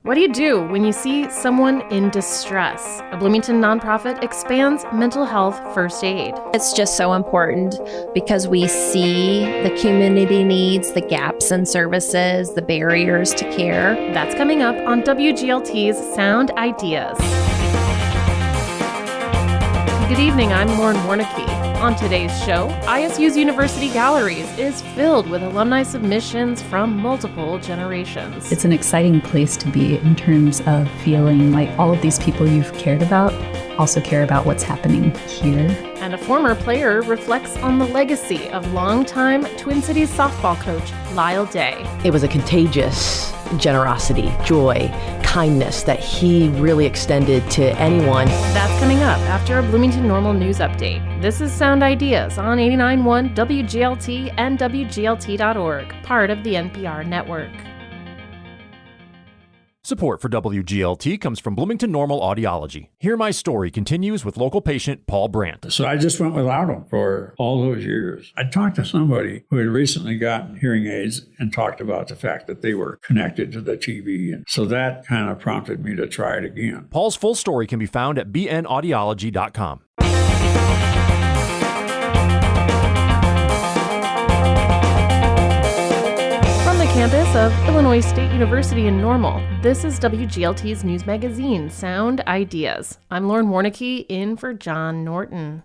What do you do when you see someone in distress? A Bloomington nonprofit expands mental health first aid. It's just so important because we see the community needs, the gaps in services, the barriers to care. That's coming up on WGLT's Sound Ideas. Good evening, I'm Lauren Warnicki. On today's show, ISU's University Galleries is filled with alumni submissions from multiple generations. It's an exciting place to be in terms of feeling like all of these people you've cared about also care about what's happening here. And a former player reflects on the legacy of longtime Twin Cities softball coach Lyle Day. It was a contagious generosity, joy, kindness that he really extended to anyone. That's coming up after a Bloomington Normal News update. This is Sound Ideas on 89.1 WGLT and WGLT.org, part of the NPR network. Support for WGLT comes from Bloomington Normal Audiology. Hear My Story continues with local patient Paul Brandt. So I just went without them for all those years. I talked to somebody who had recently gotten hearing aids and talked about the fact that they were connected to the TV. And so that kind of prompted me to try it again. Paul's full story can be found at bnaudiology.com. Campus of Illinois State University in Normal. This is WGLT's news magazine, Sound Ideas. I'm Lauren Warnicki, in for John Norton.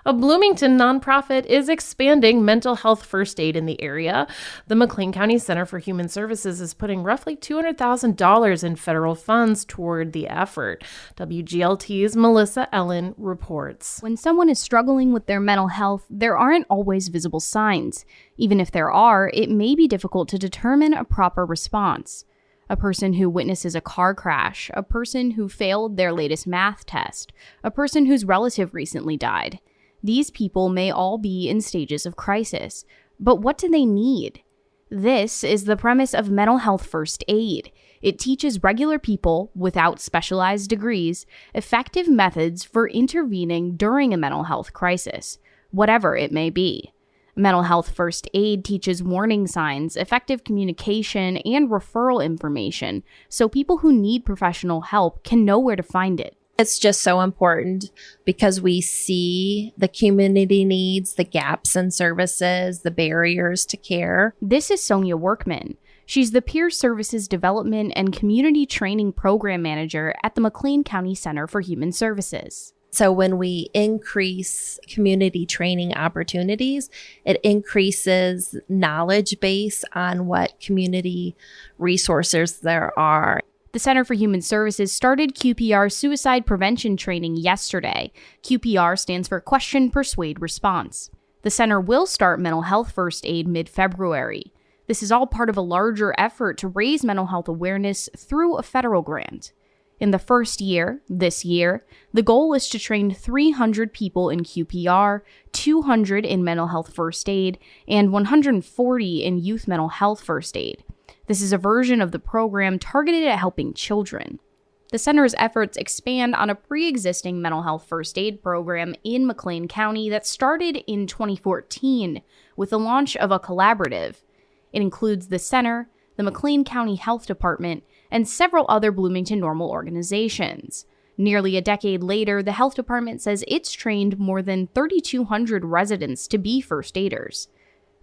A Bloomington nonprofit is expanding mental health first aid in the area. The McLean County Center for Human Services is putting roughly $200,000 in federal funds toward the effort. WGLT's Melissa Ellen reports. When someone is struggling with their mental health, there aren't always visible signs. Even if there are, it may be difficult to determine a proper response. A person who witnesses a car crash, a person who failed their latest math test, a person whose relative recently died. These people may all be in stages of crisis, but what do they need? This is the premise of mental health first aid. It teaches regular people, without specialized degrees, effective methods for intervening during a mental health crisis, whatever it may be. Mental health first aid teaches warning signs, effective communication, and referral information, so people who need professional help can know where to find it. It's just so important because we see the community needs, the gaps in services, the barriers to care. This is Sonia Workman. She's the Peer Services Development and Community Training Program Manager at the McLean County Center for Human Services. So when we increase community training opportunities, it increases knowledge base on what community resources there are. The Center for Human Services started QPR suicide prevention training yesterday. QPR stands for Question, Persuade, Response. The center will start mental health first aid mid-February. This is all part of a larger effort to raise mental health awareness through a federal grant. In the first year, this year, the goal is to train 300 people in QPR, 200 in mental health first aid, and 140 in youth mental health first aid. This is a version of the program targeted at helping children. The center's efforts expand on a pre-existing mental health first aid program in McLean County that started in 2014 with the launch of a collaborative. It includes the center, the McLean County Health Department, and several other Bloomington Normal organizations. Nearly a decade later, the health department says it's trained more than 3,200 residents to be first aiders.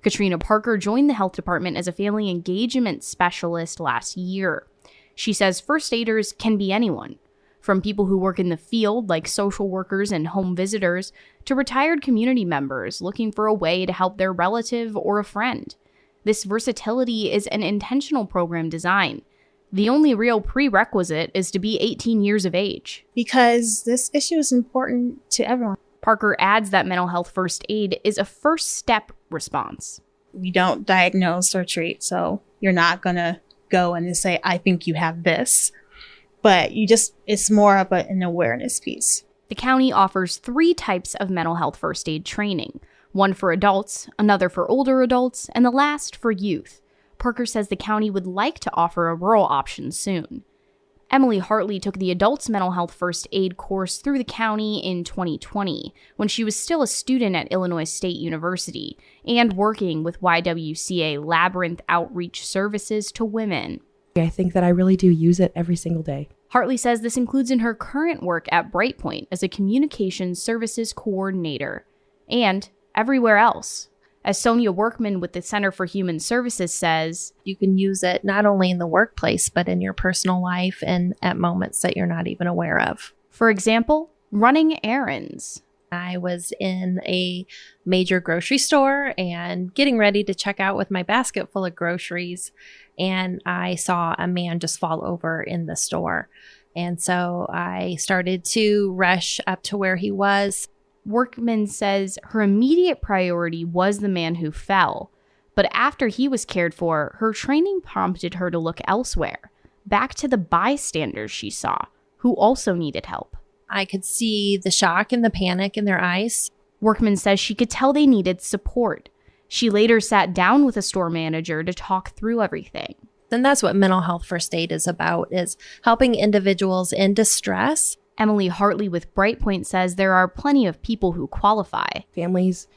Katrina Parker joined the health department as a family engagement specialist last year. She says first aiders can be anyone, from people who work in the field like social workers and home visitors, to retired community members looking for a way to help their relative or a friend. This versatility is an intentional program design. The only real prerequisite is to be 18 years of age. Because this issue is important to everyone. Parker adds that mental health first aid is a first step response. We don't diagnose or treat, so you're not going to go and say, I think you have this. But it's more of an awareness piece. The county offers 3 types of mental health first aid training. One for adults, another for older adults, and the last for youth. Parker says the county would like to offer a rural option soon. Emily Hartley took the Adults Mental Health First Aid course through the county in 2020, when she was still a student at Illinois State University, and working with YWCA Labyrinth Outreach Services to women. I think that I really do use it every single day. Hartley says this includes in her current work at Brightpoint as a communications services coordinator and everywhere else. As Sonia Workman with the Center for Human Services says, you can use it not only in the workplace, but in your personal life and at moments that you're not even aware of. For example, running errands. I was in a major grocery store and getting ready to check out with my basket full of groceries, and I saw a man just fall over in the store. And so I started to rush up to where he was. Workman says her immediate priority was the man who fell, but after he was cared for, her training prompted her to look elsewhere, back to the bystanders she saw, who also needed help. I could see the shock and the panic in their eyes. Workman says she could tell they needed support. She later sat down with a store manager to talk through everything. And that's what mental health first aid is about, is helping individuals in distress. Emily Hartley with Brightpoint says there are plenty of people who qualify. Families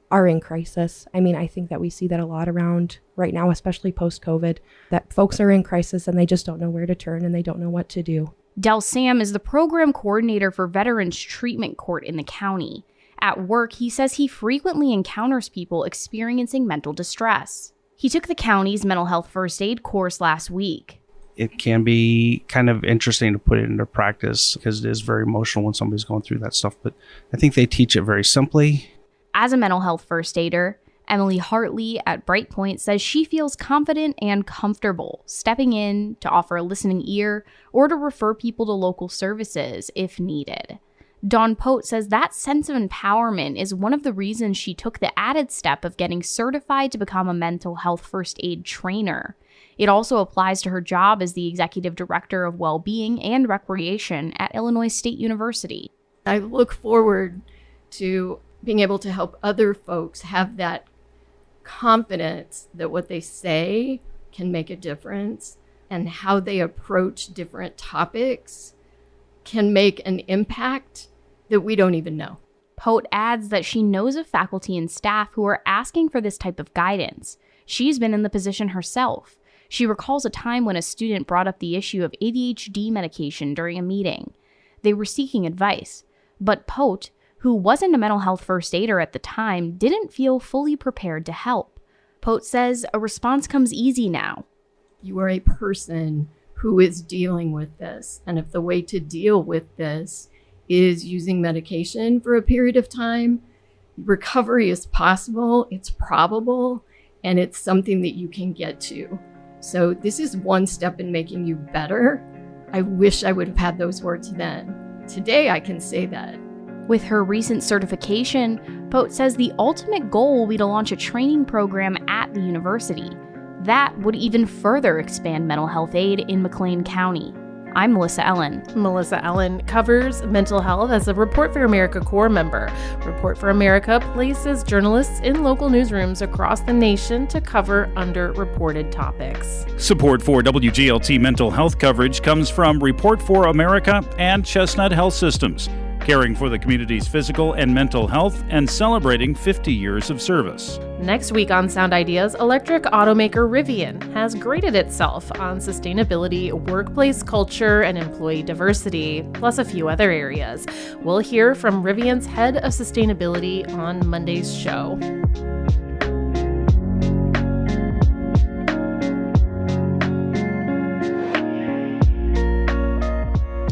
are in crisis. I mean, I think that we see that a lot around right now, especially post-COVID, that folks are in crisis and they just don't know where to turn and they don't know what to do. Del Sam is the program coordinator for Veterans Treatment Court in the county. At work, he says he frequently encounters people experiencing mental distress. He took the county's mental health first aid course last week. It can be kind of interesting to put it into practice because it is very emotional when somebody's going through that stuff. But I think they teach it very simply. As a mental health first aider, Emily Hartley at Brightpoint says she feels confident and comfortable stepping in to offer a listening ear or to refer people to local services if needed. Dawn Pote says that sense of empowerment is one of the reasons she took the added step of getting certified to become a mental health first aid trainer. It also applies to her job as the Executive Director of Wellbeing and Recreation at Illinois State University. I look forward to being able to help other folks have that confidence that what they say can make a difference and how they approach different topics can make an impact that we don't even know. Pote adds that she knows of faculty and staff who are asking for this type of guidance. She's been in the position herself. She recalls a time when a student brought up the issue of ADHD medication during a meeting. They were seeking advice, but Pote, who wasn't a mental health first aider at the time, didn't feel fully prepared to help. Pote says a response comes easy now. You are a person who is dealing with this, and if the way to deal with this is using medication for a period of time, recovery is possible, it's probable, and it's something that you can get to. So this is one step in making you better. I wish I would have had those words then. Today I can say that. With her recent certification, Pote says the ultimate goal will be to launch a training program at the university. That would even further expand mental health aid in McLean County. I'm Melissa Ellen. Melissa Ellen covers mental health as a Report for America Corps member. Report for America places journalists in local newsrooms across the nation to cover underreported topics. Support for WGLT mental health coverage comes from Report for America and Chestnut Health Systems, caring for the community's physical and mental health and celebrating 50 years of service. Next week on Sound Ideas, electric automaker Rivian has graded itself on sustainability, workplace culture, and employee diversity, plus a few other areas. We'll hear from Rivian's head of sustainability on Monday's show.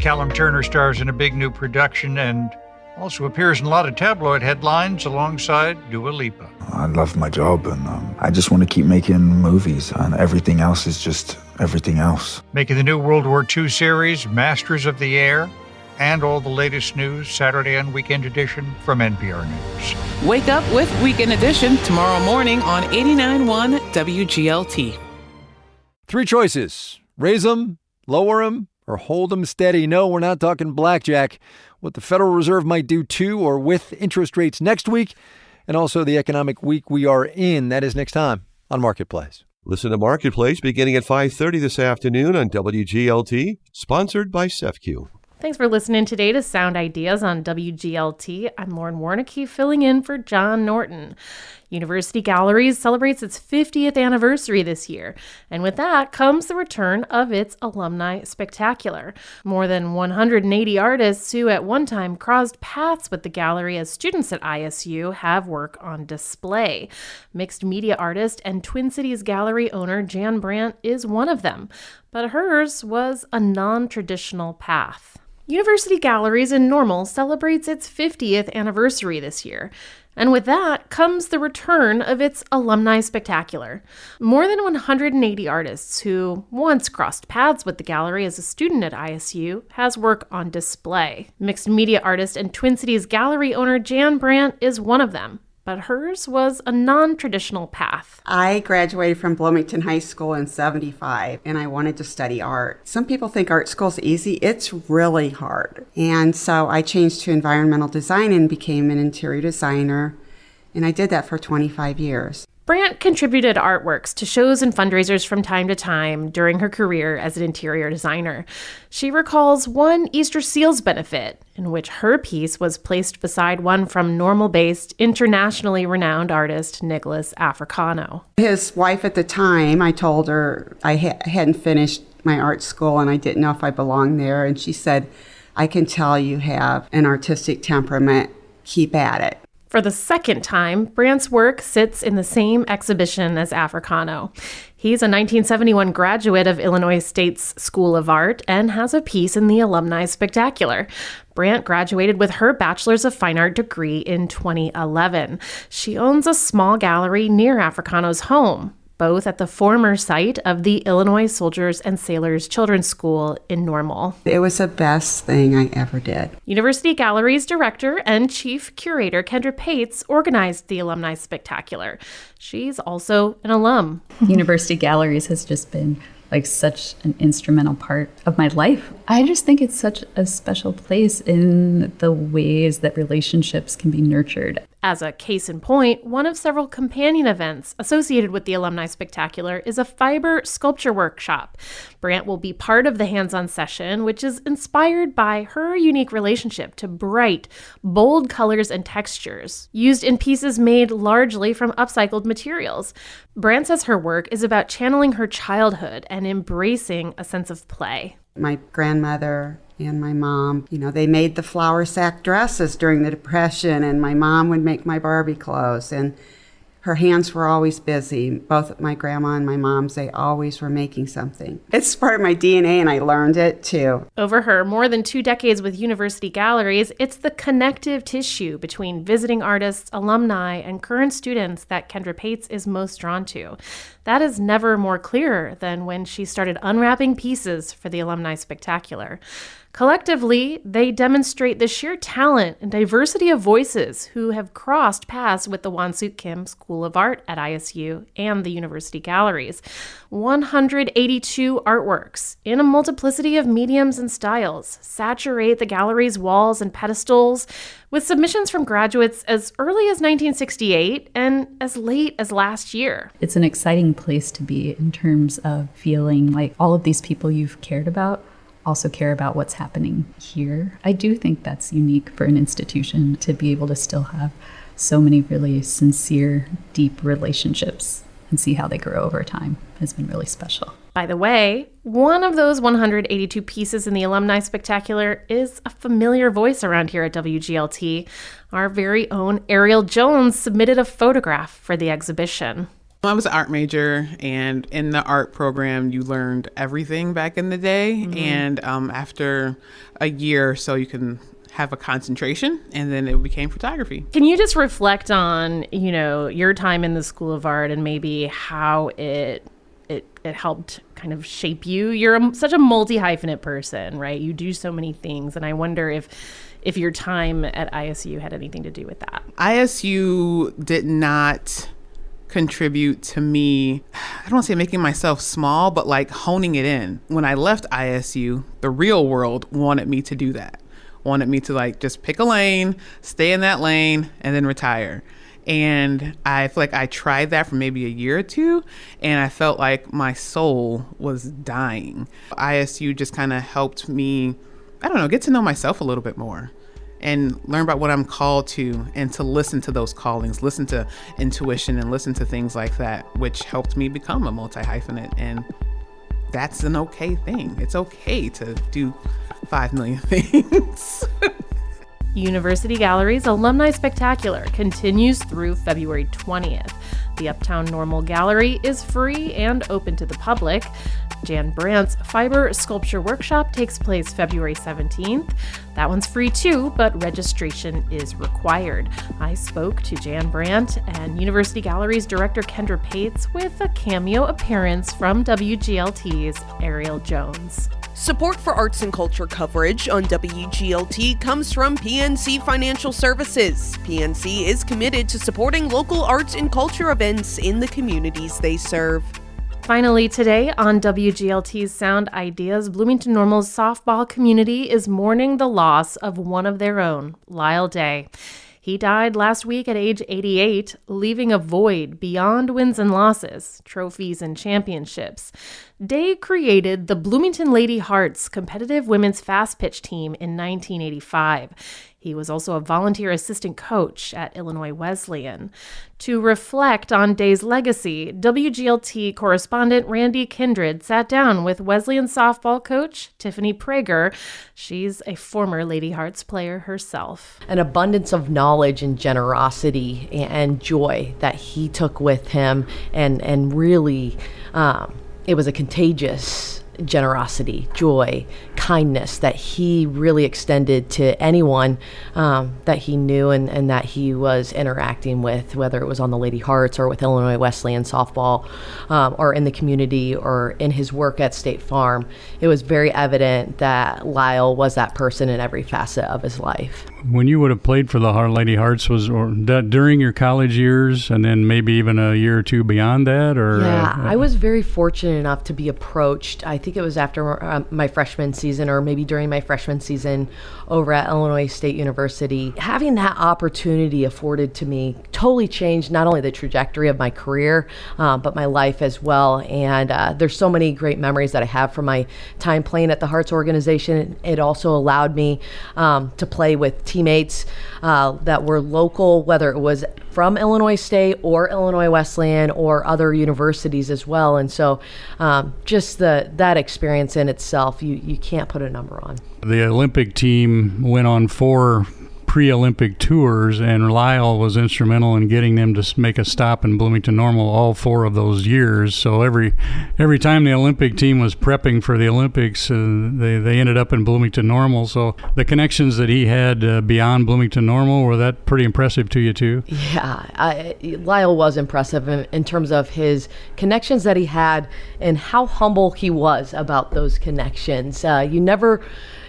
Callum Turner stars in a big new production and also appears in a lot of tabloid headlines alongside Dua Lipa. I love my job and I just want to keep making movies, and everything else is just everything else. Making the new World War II series, Masters of the Air, and all the latest news, Saturday and Weekend Edition from NPR News. Wake up with Weekend Edition tomorrow morning on 89.1 WGLT. 3 choices. Raise them, lower them, or hold them steady. No, we're not talking blackjack. What the Federal Reserve might do to or with interest rates next week, and also the economic week we are in. That is next time on Marketplace. Listen to Marketplace beginning at 5:30 this afternoon on WGLT, sponsored by CEFCU. Thanks for listening today to Sound Ideas on WGLT. I'm Lauren Warnicki, filling in for John Norton. University Galleries celebrates its 50th anniversary this year, and with that comes the return of its Alumni Spectacular. More than 180 artists who at one time crossed paths with the gallery as students at ISU have work on display. Mixed media artist and Twin Cities Gallery owner Jan Brandt is one of them, but hers was a non-traditional path. University Galleries in Normal celebrates its 50th anniversary this year, and with that comes the return of its Alumni Spectacular. More than 180 artists who once crossed paths with the gallery as a student at ISU has work on display. Mixed media artist and Twin Cities Gallery owner Jan Brandt is one of them, but hers was a non-traditional path. I graduated from Bloomington High School in '75, and I wanted to study art. Some people think art school's easy. It's really hard. And so I changed to environmental design and became an interior designer, and I did that for 25 years. Brandt contributed artworks to shows and fundraisers from time to time during her career as an interior designer. She recalls one Easter Seals benefit in which her piece was placed beside one from Normal-based, internationally renowned artist Nicholas Africano. His wife at the time, I told her I hadn't finished my art school and I didn't know if I belonged there, and she said, "I can tell you have an artistic temperament. Keep at it." For the second time, Brandt's work sits in the same exhibition as Africano. He's a 1971 graduate of Illinois State's School of Art and has a piece in the Alumni Spectacular. Brandt graduated with her Bachelor's of Fine Art degree in 2011. She owns a small gallery near Africano's home, both at the former site of the Illinois Soldiers and Sailors Children's School in Normal. It was the best thing I ever did. University Galleries director and chief curator Kendra Pates organized the Alumni Spectacular. She's also an alum. University Galleries has just been like such an instrumental part of my life. I just think it's such a special place in the ways that relationships can be nurtured. As a case in point, one of several companion events associated with the Alumni Spectacular is a fiber sculpture workshop. Brandt will be part of the hands-on session, which is inspired by her unique relationship to bright, bold colors and textures, used in pieces made largely from upcycled materials. Brandt says her work is about channeling her childhood and embracing a sense of play. My grandmother and my mom, they made the flour sack dresses during the Depression, and my mom would make my Barbie clothes, and her hands were always busy. Both my grandma and my mom's, they always were making something. It's part of my DNA, and I learned it too. Over her more than 2 decades with University Galleries, it's the connective tissue between visiting artists, alumni, and current students that Kendra Pates is most drawn to. That is never more clearer than when she started unwrapping pieces for the Alumni Spectacular. Collectively, they demonstrate the sheer talent and diversity of voices who have crossed paths with the Won-Suk Kim School of Art at ISU and the University Galleries. 182 artworks in a multiplicity of mediums and styles saturate the gallery's walls and pedestals, with submissions from graduates as early as 1968 and as late as last year. It's an exciting place to be in terms of feeling like all of these people you've cared about also care about what's happening here. I do think that's unique for an institution to be able to still have so many really sincere, deep relationships and see how they grow over time has been really special. By the way, one of those 182 pieces in the Alumni Spectacular is a familiar voice around here at WGLT. Our very own Ariel Jones submitted a photograph for the exhibition. I was an art major, and in the art program, you learned everything back in the day. Mm-hmm. And after a year or so, you can have a concentration, and then it became photography. Can you just reflect on, your time in the School of Art and maybe how it helped kind of shape you? You're such a multi-hyphenate person, right? You do so many things, and I wonder if your time at ISU had anything to do with that. ISU did not contribute to me, I don't want to say making myself small, but like honing it in. When I left ISU, the real world wanted me to do that. Wanted me to like just pick a lane, stay in that lane, and then retire. And I feel like I tried that for maybe a year or two, and I felt like my soul was dying. ISU just kind of helped me I don't know, get to know myself a little bit more and learn about what I'm called to, and to listen to those callings, listen to intuition and listen to things like that, which helped me become a multi-hyphenate. And that's an okay thing. It's okay to do 5 million things. University Gallery's Alumni Spectacular continues through February 20th. The Uptown Normal Gallery is free and open to the public. Jan Brandt's Fiber Sculpture Workshop takes place February 17th. That one's free too, but registration is required. I spoke to Jan Brandt and University Gallery's director Kendra Pates with a cameo appearance from WGLT's Ariel Jones. Support for arts and culture coverage on WGLT comes from PNC Financial Services. PNC is committed to supporting local arts and culture events in the communities they serve. Finally today on WGLT's Sound Ideas, Bloomington Normal's softball community is mourning the loss of one of their own, Lyle Day. He died last week at age 88, leaving a void beyond wins and losses, trophies and championships. Day created the Bloomington Lady Hearts competitive women's fast pitch team in 1985. He was also a volunteer assistant coach at Illinois Wesleyan. To reflect on Day's legacy, WGLT correspondent Randy Kindred sat down with Wesleyan softball coach Tiffany Prager. She's a former Lady Hearts player herself. An abundance of knowledge and generosity and joy that he took with him, and really it was a contagious generosity, joy, kindness that he really extended to anyone that he knew and that he was interacting with, whether it was on the Lady Hearts or with Illinois Wesleyan softball or in the community or in his work at State Farm. It was very evident that Lyle was that person in every facet of his life. When you would have played for the Lady Hearts, was that during your college years and then maybe even a year or two beyond that? Or yeah, I was very fortunate enough to be approached. I think it was after my freshman season or maybe during my freshman season over at Illinois State University. Having that opportunity afforded to me totally changed not only the trajectory of my career, but my life as well. And there's so many great memories that I have from my time playing at the Hearts organization. It also allowed me to play with teammates that were local, whether it was from Illinois State or Illinois Wesleyan or other universities as well. And so just that experience in itself, you can't put a number on. The Olympic team went on 4 pre-Olympic tours, and Lyle was instrumental in getting them to make a stop in Bloomington Normal all 4 of those years. So every time the Olympic team was prepping for the Olympics, they ended up in Bloomington Normal. So the connections that he had beyond Bloomington Normal, were that pretty impressive to you too? Yeah, Lyle was impressive in terms of his connections that he had and how humble he was about those connections. You never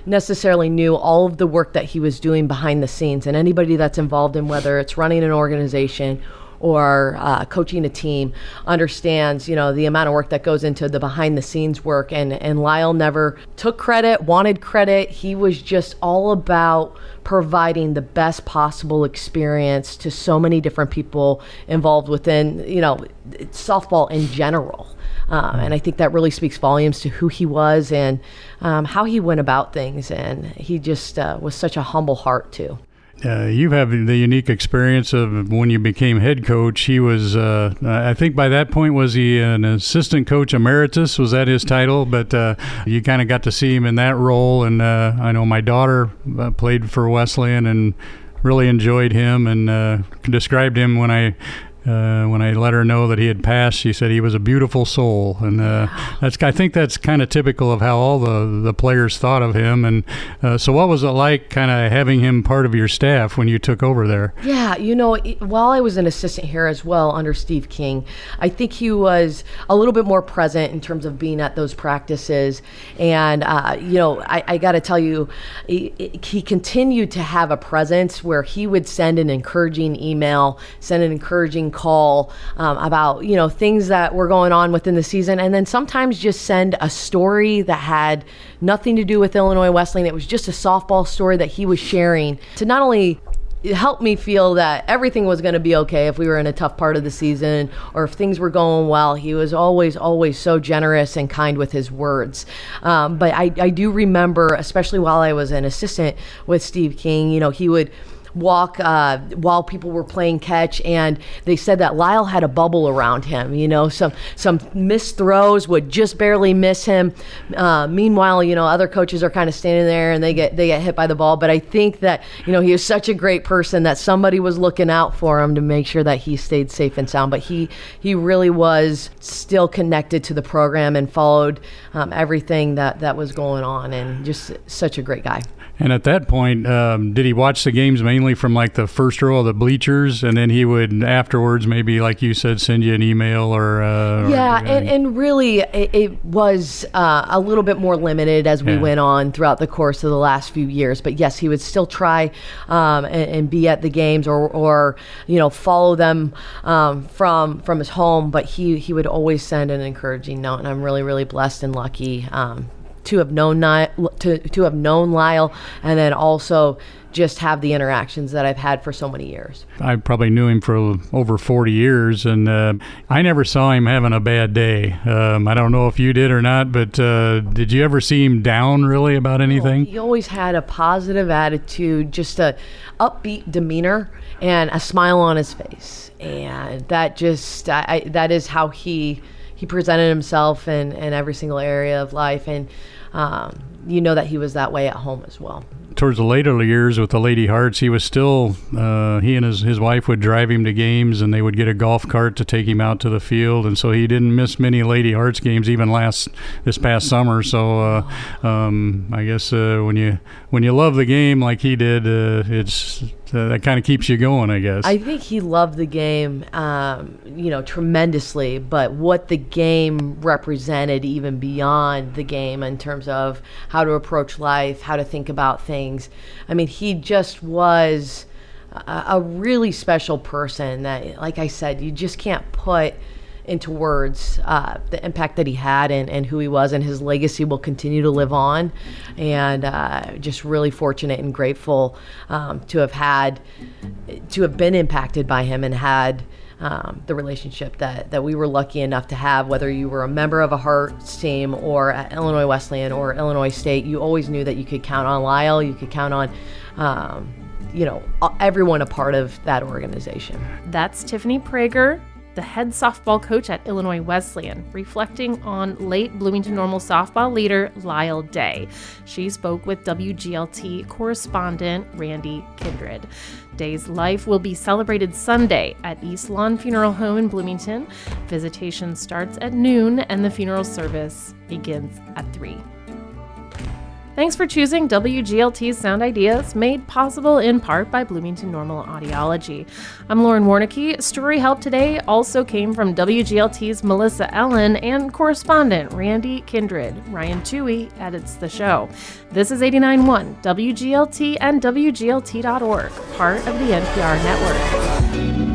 necessarily knew all of the work that he was doing behind the scenes, and anybody that's involved in whether it's running an organization or coaching a team understands, the amount of work that goes into the behind the scenes work. And Lyle never took credit, wanted credit. He was just all about providing the best possible experience to so many different people involved within, softball in general. And I think that really speaks volumes to who he was and how he went about things. And he just was such a humble heart, too. You have the unique experience of when you became head coach. He was, I think by that point, was he an assistant coach emeritus? Was that his title? But you kind of got to see him in that role. And I know my daughter played for Wesleyan and really enjoyed him and described him when I let her know that he had passed. She said he was a beautiful soul, and I think that's kind of typical of how all the players thought of him. And so what was it like kind of having him part of your staff when you took over there? Yeah, while I was an assistant here as well under Steve King, I think he was a little bit more present in terms of being at those practices. And I got to tell you, he continued to have a presence where he would send an encouraging email, send an encouraging call about things that were going on within the season, and then sometimes just send a story that had nothing to do with Illinois Wesleyan. It was just a softball story that he was sharing to not only it helped me feel that everything was going to be okay if we were in a tough part of the season or if things were going well. He was always so generous and kind with his words. But I do remember, especially while I was an assistant with Steve King, he would walk while people were playing catch, and they said that Lyle had a bubble around him. Some missed throws would just barely miss him. Meanwhile, other coaches are kind of standing there and they get hit by the ball. But I think that he was such a great person that somebody was looking out for him to make sure that he stayed safe and sound. But he really was still connected to the program and followed everything that was going on, and just such a great guy. And at that point, did he watch the games mainly from like the first row of the bleachers, and then he would afterwards maybe, like you said, send you an email or and really it was a little bit more limited as we went on throughout the course of the last few years. But yes, he would still try and be at the games or follow them from his home. But he would always send an encouraging note, and I'm really, really blessed and lucky to have known Lyle, and then also just have the interactions that I've had for so many years. I probably knew him for over 40 years, and I never saw him having a bad day. I don't know if you did or not, but did you ever see him down really about anything? He always had a positive attitude, just a upbeat demeanor, and a smile on his face. And that just, that is how he presented himself in every single area of life, and that he was that way at home as well. Towards the later years with the Lady Hearts, he was still, he and his wife would drive him to games, and they would get a golf cart to take him out to the field, and so he didn't miss many Lady Hearts games even this past summer. So I guess when you love the game like he did, it's that kind of keeps you going, I guess. I think he loved the game, tremendously, but what the game represented even beyond the game in terms of how to approach life, how to think about things. I mean, he just was a really special person that, like I said, you just can't put into words the impact that he had and who he was, and his legacy will continue to live on. And just really fortunate and grateful to have been impacted by him and had the relationship that we were lucky enough to have. Whether you were a member of a Hearts team or at Illinois Wesleyan or Illinois State, you always knew that you could count on Lyle, you could count on everyone a part of that organization. That's Tiffany Prager, the head softball coach at Illinois Wesleyan, reflecting on late Bloomington Normal softball leader Lyle Day. She spoke with WGLT correspondent Randy Kindred. Day's life will be celebrated Sunday at East Lawn Funeral Home in Bloomington. Visitation starts at noon, and the funeral service begins at 3. Thanks for choosing WGLT's Sound Ideas, made possible in part by Bloomington Normal Audiology. I'm Lauren Warnicki. Story help today also came from WGLT's Melissa Ellen and correspondent Randy Kindred. Ryan Toohey edits the show. This is 89.1 WGLT and WGLT.org, part of the NPR network.